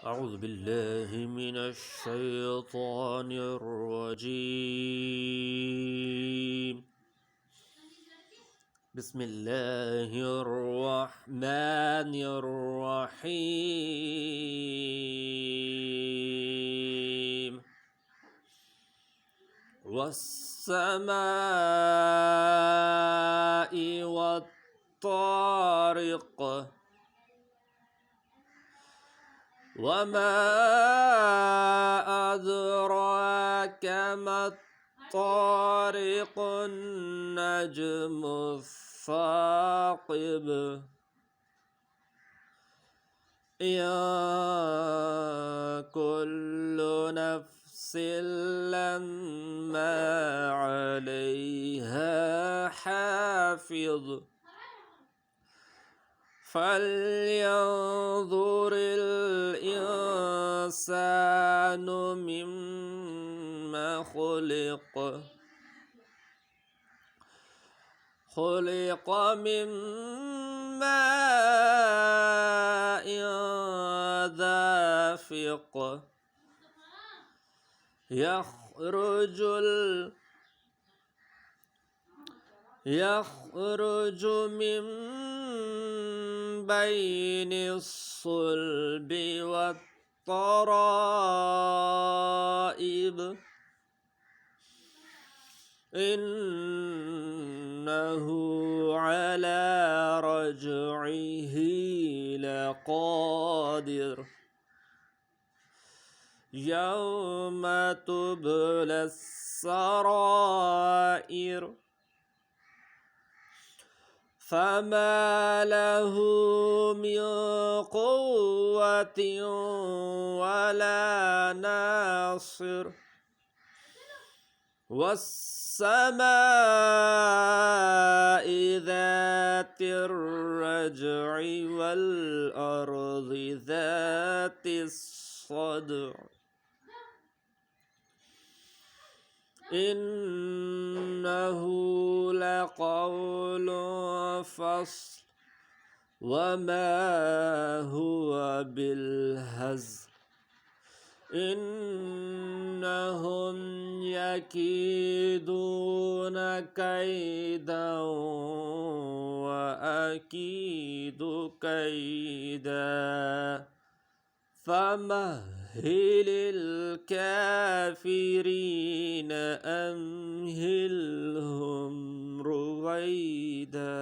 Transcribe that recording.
أعوذ بالله من الشيطان الرجيم. بسم الله الرحمن الرحيم. والسماء والطارق وما أدراك ما الطارق النجم الثاقب إن كل نفس لما عليها حافظ فلينظر الإنسان مما خلق من ماء دافق يخرج من بين الصلب والترائب إنه على رجعه لقادر يوم تبلى السرائر فما له من قوة ولا ناصر والسماء ذات الرجع والأرض ذات الصدع إنه لقول فصل وما هو بالهزل إنهم يكيدون كيدا وأكيد كيدا فمهل الكافرين أمهلهم رويدا.